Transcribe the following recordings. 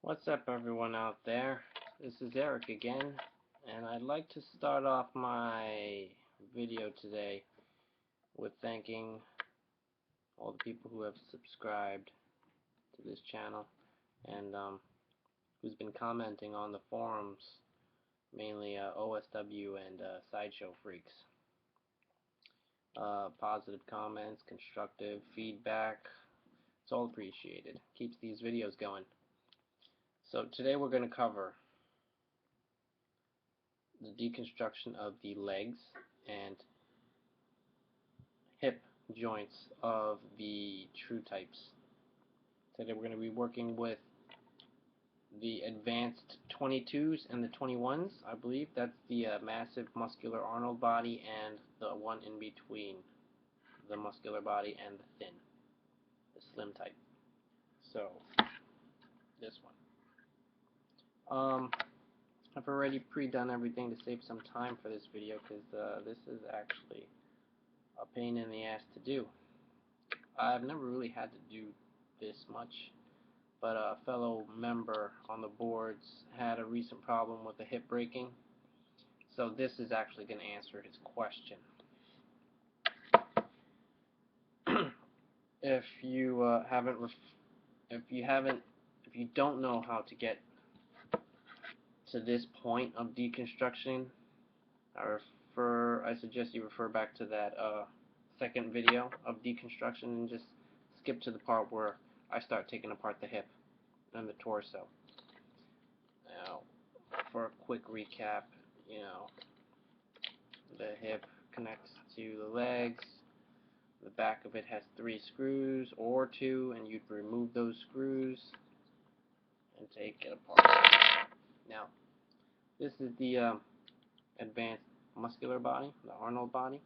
What's up, everyone out there? This is Eric again, and I'd like to start off my video today with thanking all the people who have subscribed to this channel and who's been commenting on the forums, mainly OSW and Sideshow Freaks. Positive comments, constructive feedback, it's all appreciated. Keeps these videos going. So today we're going to cover the deconstruction of the legs and hip joints of the true types. Today we're going to be working with the advanced 22s and the 21s. I believe that's the massive muscular Arnold body and the one in between the muscular body and the thin, the slim type. So this one. I've already pre-done everything to save some time for this video because this is actually a pain in the ass to do. I've never really had to do this much, but a fellow member on the boards had a recent problem with the hip breaking, so this is actually going to answer his question. If you don't know how to get to this point of deconstruction, I suggest you refer back to that second video of deconstruction and just skip to the part where I start taking apart the hip and the torso. Now, for a quick recap, the hip connects to the legs. The back of it has 3 screws or 2, and you'd remove those screws and take it apart. Now, this is the advanced muscular body, the Arnold body,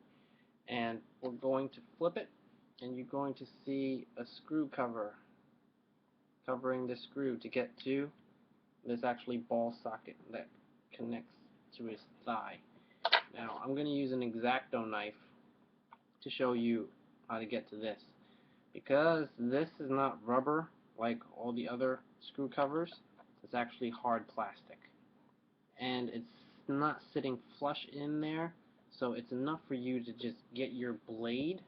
and we're going to flip it, and you're going to see a screw cover covering the screw to get to this actually ball socket that connects to his thigh. Now I'm going to use an X-Acto knife to show you how to get to this, because this is not rubber like all the other screw covers. It's actually hard plastic, and it's not sitting flush in there, so it's enough for you to just get your blade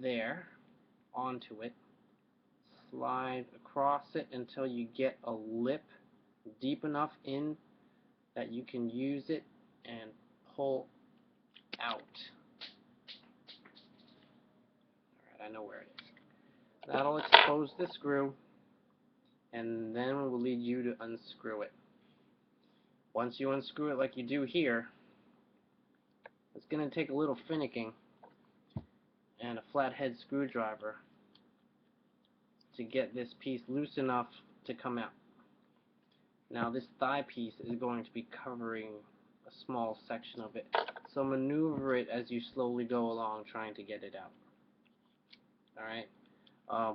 there onto it, slide across it until you get a lip deep enough in that you can use it and pull out. Alright, I know where it is. That'll expose the screw, and then we'll lead you to unscrew it. Once you unscrew it like you do here, it's going to take a little finicking and a flathead screwdriver to get this piece loose enough to come out. Now this thigh piece is going to be covering a small section of it, so maneuver it as you slowly go along trying to get it out. Alright,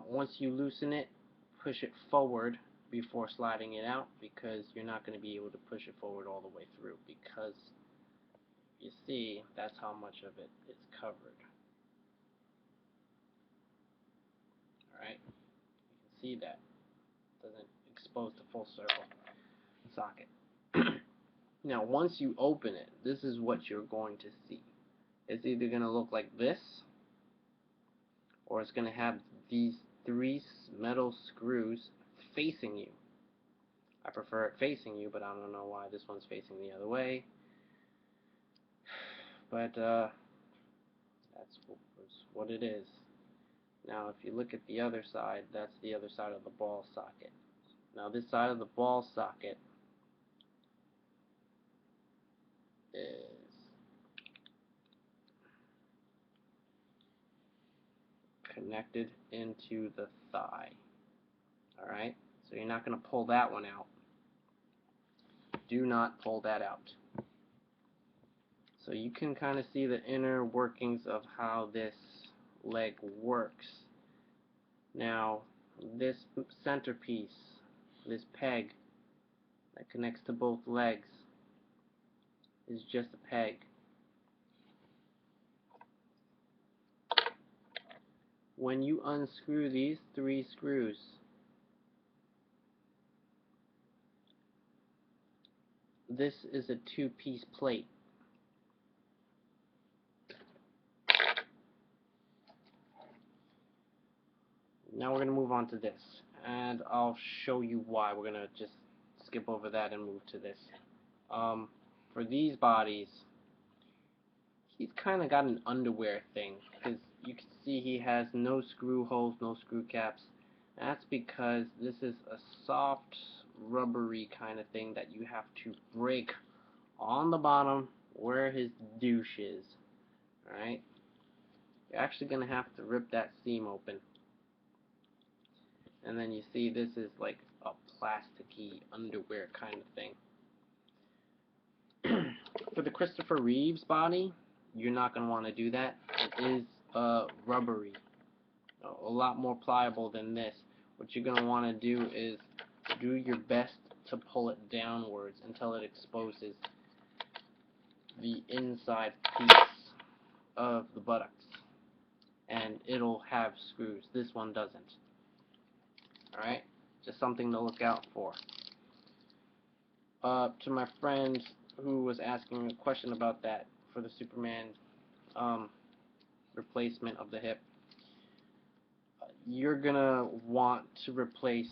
once you loosen it, push it forward before sliding it out, because you're not going to be able to push it forward all the way through, because you see that's how much of it is covered. Alright, you can see that doesn't expose the full circle socket. Now once you open it, this is what you're going to see. It's either going to look like this, or it's going to have these 3 metal screws facing you. I prefer it facing you, but I don't know why this one's facing the other way. But that's what it is. Now if you look at the other side, that's the other side of the ball socket. Now this side of the ball socket is connected into the thigh. Alright, so you're not going to pull that one out. Do not pull that out. So you can kind of see the inner workings of how this leg works. Now this centerpiece, this peg that connects to both legs, is just a peg. When you unscrew these 3 screws, this is a two-piece plate. Now we're going to move on to this, and I'll show you why. We're going to just skip over that and move to this. For these bodies, he's kind of got an underwear thing, because you can see he has no screw holes, no screw caps. That's because this is a soft, rubbery kind of thing that you have to break on the bottom where his douche is. Alright? You're actually going to have to rip that seam open. And then you see this is like a plasticky underwear kind of thing. For the Christopher Reeves body, you're not going to want to do that. It is rubbery, a lot more pliable than this. What you're going to want to do is do your best to pull it downwards until it exposes the inside piece of the buttocks, and it'll have screws. This one doesn't. Alright, just something to look out for. To my friend who was asking a question about that for the Superman replacement of the hip, you're gonna want to replace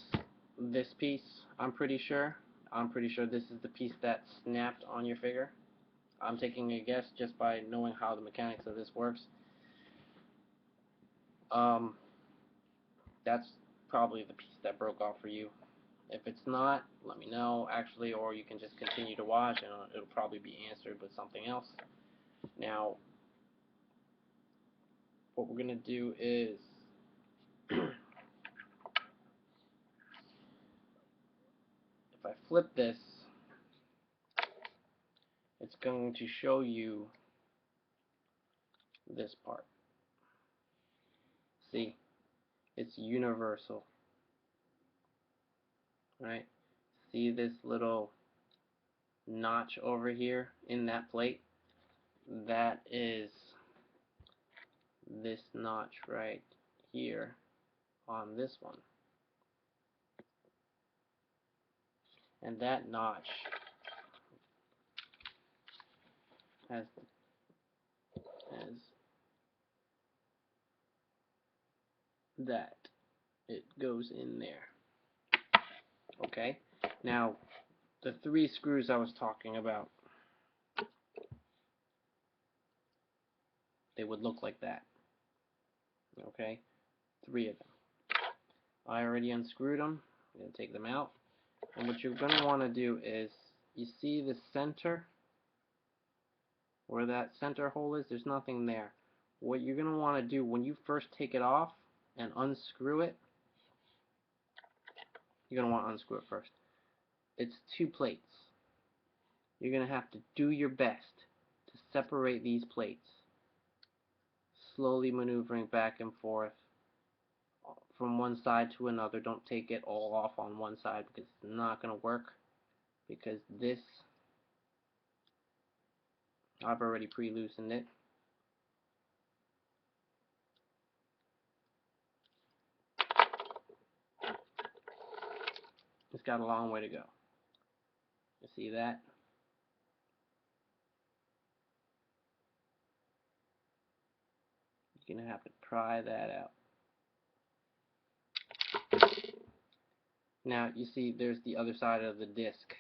this piece. I'm pretty sure this is the piece that snapped on your figure. I'm taking a guess just by knowing how the mechanics of this works. That's probably the piece that broke off for you. If it's not, let me know, actually, or you can just continue to watch and it'll probably be answered with something else. Now, what we're going to do is if I flip this, it's going to show you this part. See, it's universal. Right? See this little notch over here in that plate? That is this notch right here on this one. And that notch has that. It goes in there. Okay? Now, the 3 screws I was talking about, they would look like that. Okay? 3 of them. I already unscrewed them. I'm going to take them out. And what you're going to want to do is, you see the center? Where that center hole is, there's nothing there. What you're going to want to do when you first take it off and unscrew it, you're going to want to unscrew it first. It's 2 plates. You're going to have to do your best to separate these plates, slowly maneuvering back and forth from one side to another. Don't take it all off on one side because it's not going to work, because this, I've already pre-loosened it. It's got a long way to go. You see that? You're going to have to pry that out. Now, you see there's the other side of the disc.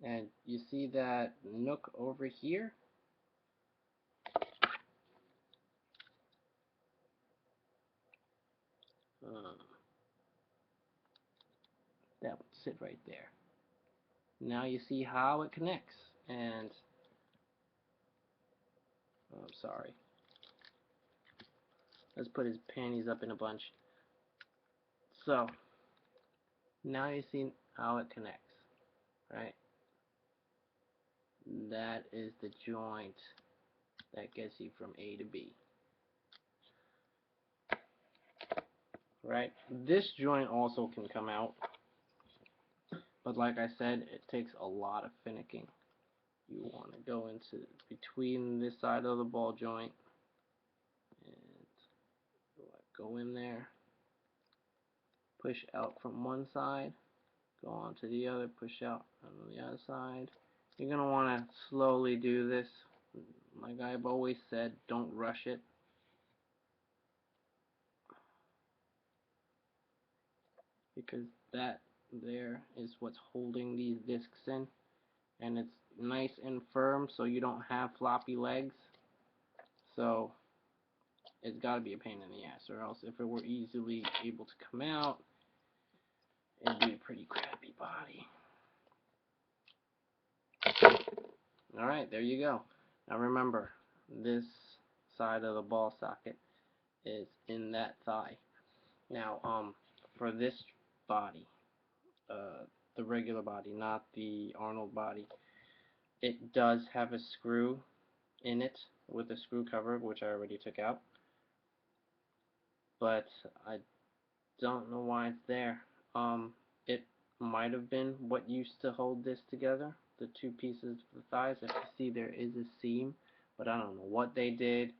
And you see that nook over here? That would sit right there. Now you see how it connects. And, oh, I'm sorry. Let's put his panties up in a bunch. So, now you see how it connects, right? That is the joint that gets you from A to B. Right? This joint also can come out, but like I said, it takes a lot of finicking. You want to go into between this side of the ball joint and go in there, push out from one side, Go on to the other, push out on the other side. You're going to want to slowly do this. Like I've always said, don't rush it. Because that there is what's holding these discs in. And it's nice and firm so you don't have floppy legs. So it's got to be a pain in the ass, or else if it were easily able to come out, it'd be a pretty crappy body. Alright, there you go. Now remember, this side of the ball socket is in that thigh. Now, for this body, the regular body, not the Arnold body, it does have a screw in it with a screw cover, which I already took out. But I don't know why it's there. It might have been what used to hold this together, the two pieces of the thighs. If you see, there is a seam, but I don't know what they did.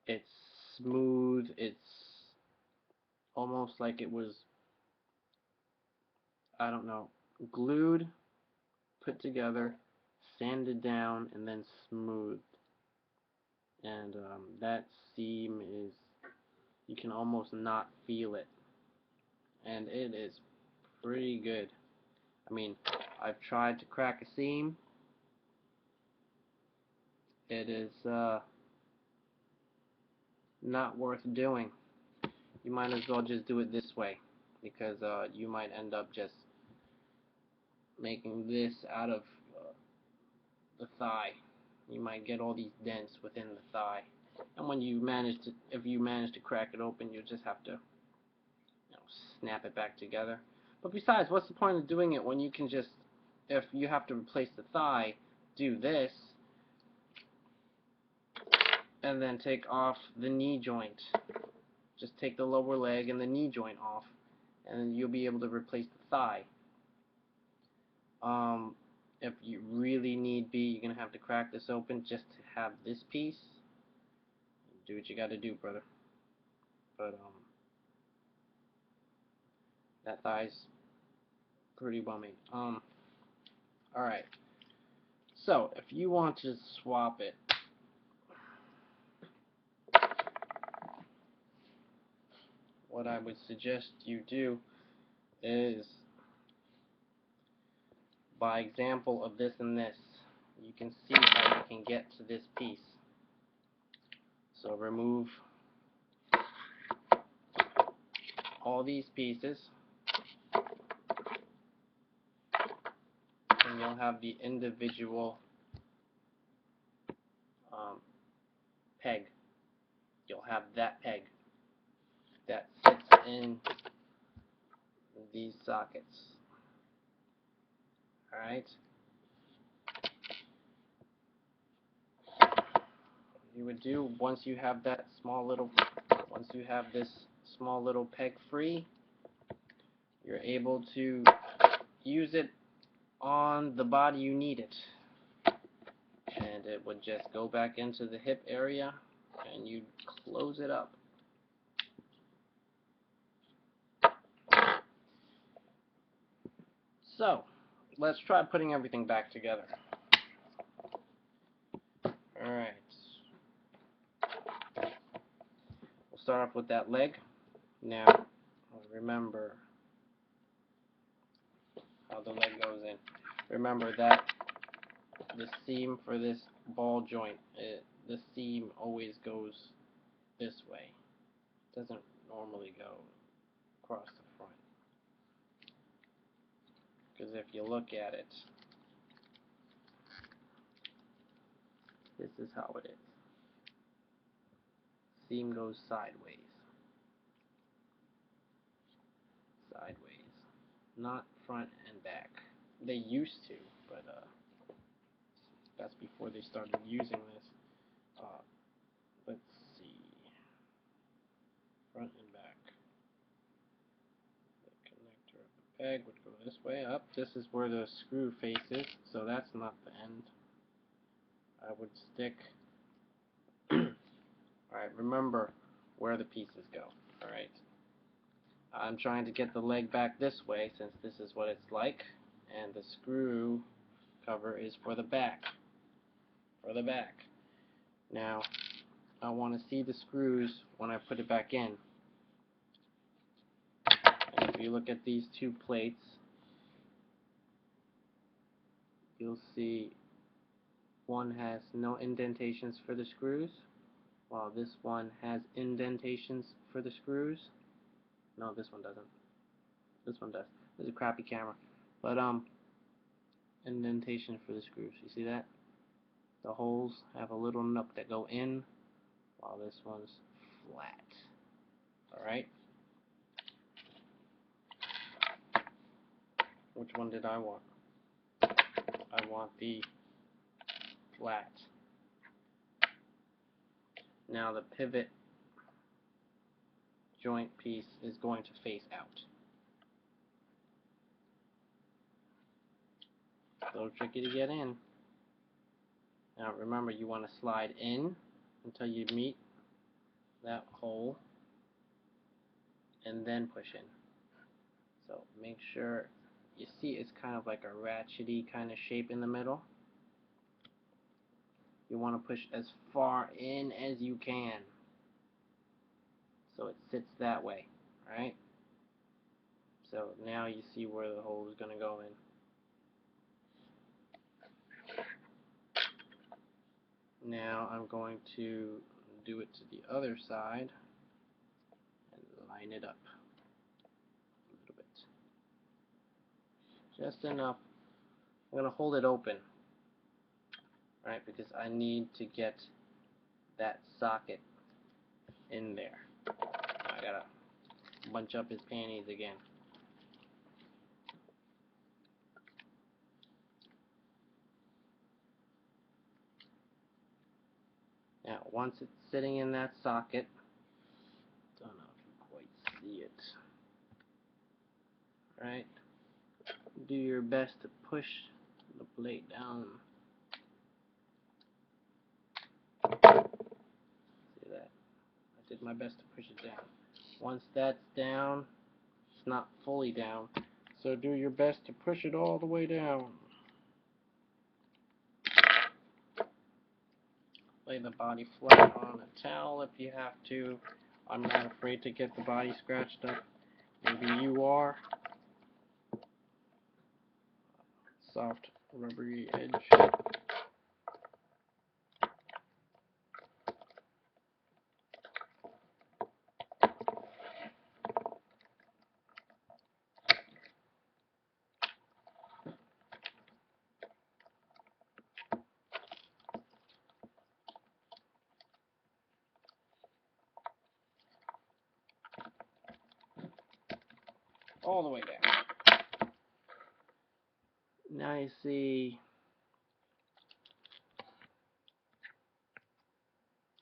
It's smooth. It's almost like it was, I don't know, glued, put together, sanded down, and then smoothed. And that seam is, you can almost not feel it. And it is pretty good. I mean, I've tried to crack a seam. It is not worth doing. You might as well just do it this way, because you might end up just making this out of the thigh. You might get all these dents within the thigh, and when you manage to, if you manage to crack it open, you just have to, snap it back together. But besides, what's the point of doing it when you can just, if you have to replace the thigh, do this, and then take off the knee joint. Just take the lower leg and the knee joint off, and you'll be able to replace the thigh. If you really need be, you're gonna have to crack this open just to have this piece. Do what you gotta do, brother. But that thigh's pretty bummy. Alright. So if you want to swap it, what I would suggest you do is, by example of this and this, you can see how you can get to this piece. So remove all these pieces, and you'll have the individual peg. You'll have that peg that sits in these sockets. Alright? You would do, once you have this small little peg free, you're able to use it on the body you need it. And it would just go back into the hip area, and you'd close it up. So, let's try putting everything back together. Alright. We'll start off with that leg. Now, remember how the leg goes in. Remember that the seam for this ball joint, the seam always goes this way. It doesn't normally go across the front. Because if you look at it, this is how it is. Seam goes sideways. Sideways. Not front and back. They used to, but that's before they started using this. Let's see. Front and back. The connector of the peg would go this way up. This is where the screw face is, so that's not the end. I would stick. Alright, remember where the pieces go. Alright. I'm trying to get the leg back this way since this is what it's like, and the screw cover is for the back. Now, I want to see the screws when I put it back in. And if you look at these two plates, you'll see one has no indentations for the screws, while this one has indentations for the screws. No, this one doesn't. This one does. This is a crappy camera. But, indentation for the screws. You see that? The holes have a little nook that go in, while this one's flat. Alright? Which one did I want? I want the flat. Now the pivot joint piece is going to face out. A little tricky to get in. Now remember, you want to slide in until you meet that hole and then push in. So make sure you see it's kind of like a ratchety kind of shape in the middle. You want to push as far in as you can so it sits that way, right? So now you see where the hole is going to go in. Now I'm going to do it to the other side and line it up a little bit. Just enough. I'm going to hold it open, right, because I need to get that socket in there. I gotta bunch up his panties again. Now, once it's sitting in that socket, don't know if you quite see it, right? Do your best to push the plate down. See that? I did my best to push it down. Once that's down, it's not fully down, so do your best to push it all the way down. Lay the body flat on a towel if you have to. I'm not afraid to get the body scratched up. Maybe you are. Soft, rubbery edge. All the way down. Now you see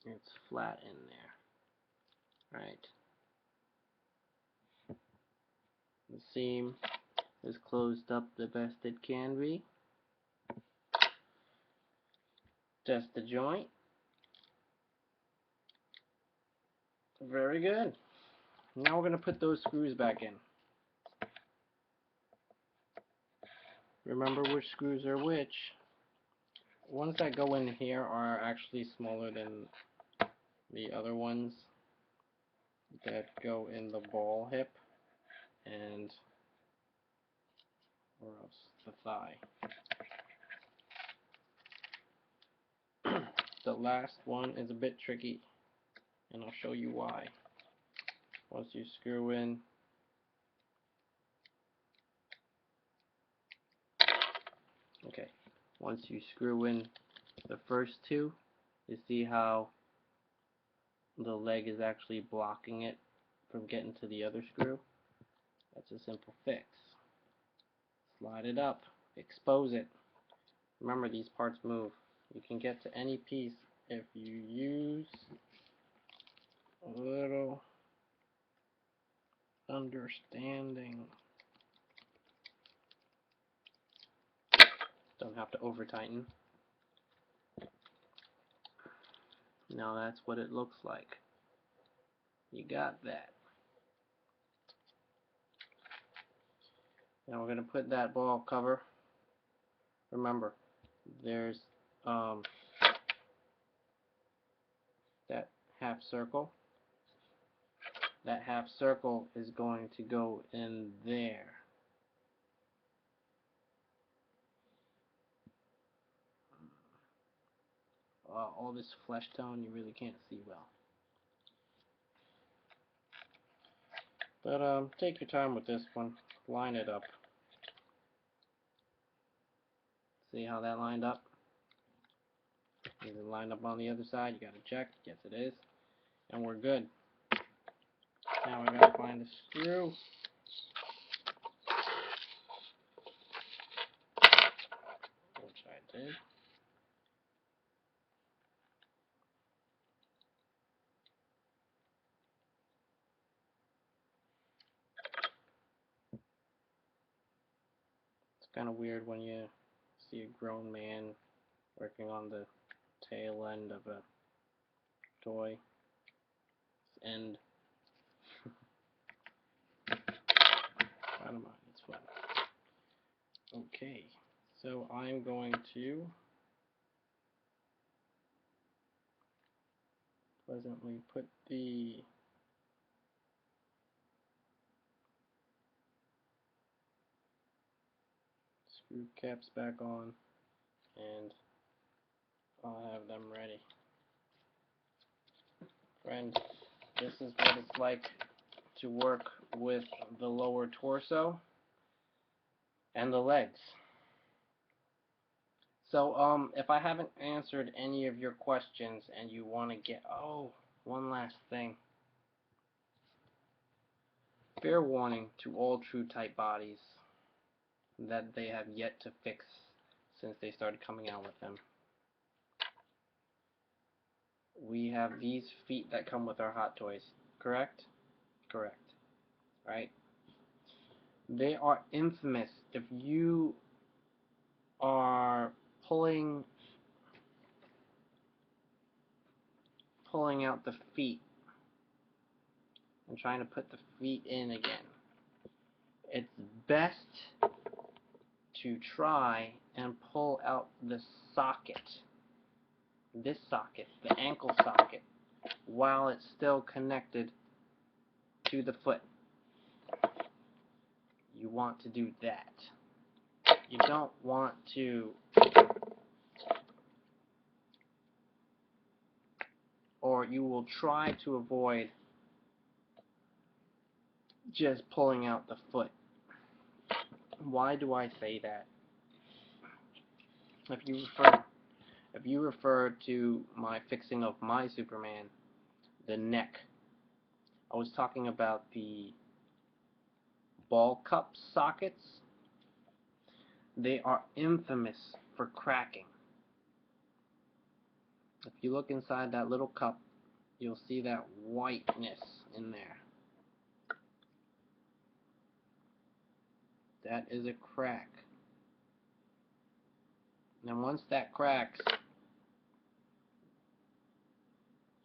it's flat in there, right? The seam is closed up the best it can be. Test the joint. Very good. Now we're going to put those screws back in. Remember which screws are which. Ones that go in here are actually smaller than the other ones that go in the ball hip and or else the thigh. The last one is a bit tricky, and I'll show you why. Once you screw in once you screw in the first two, you see how the leg is actually blocking it from getting to the other screw? That's a simple fix. Slide it up, expose it. Remember, these parts move. You can get to any piece if you use a little understanding. Don't have to over tighten. Now that's what it looks like. You got that. Now we're going to put that ball cover. Remember, there's that half circle. That half circle is going to go in there. All this flesh tone you really can't see well. But take your time with this one. Line it up. See how that lined up? Is it lined up on the other side? You gotta check. Yes, it is. And we're good. Now we gotta find the screw. Which I did. It's kind of weird when you see a grown man working on the tail end of a toy. End. I don't mind, it's fun. Okay, so I'm going to pleasantly put the screw caps back on, and I'll have them ready. Friends, this is what it's like to work with the lower torso and the legs. So if I haven't answered any of your questions and you want to get, one last thing. Fair warning to all true type bodies that they have yet to fix since they started coming out with them. We have these feet that come with our Hot Toys, correct? Correct. Right? They are infamous. If you are pulling out the feet and trying to put the feet in again, it's best to try and pull out the socket, this socket, the ankle socket, while it's still connected to the foot. You want to do that. You don't want to, or you will try to avoid just pulling out the foot. Why do I say that? If you refer to my fixing of my Superman, the neck, I was talking about the ball cup sockets. They are infamous for cracking. If you look inside that little cup, you'll see that whiteness in there. That is a crack. And once that cracks,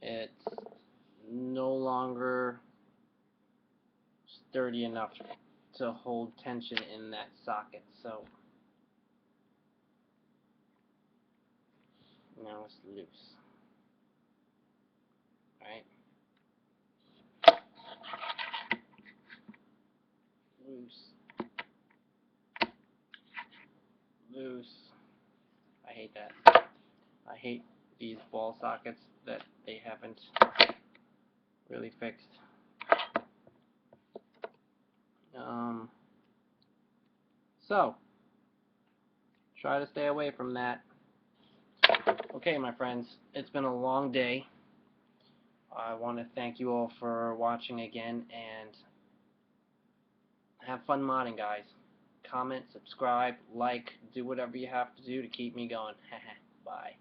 it's no longer sturdy enough to hold tension in that socket. So now it's loose. Right? Loose. Loose. I hate that. I hate these ball sockets that they haven't really fixed. So try to stay away from that. Okay, my friends, it's been a long day. I want to thank you all for watching again, and have fun modding, guys. Comment, subscribe, like, do whatever you have to do to keep me going. Bye.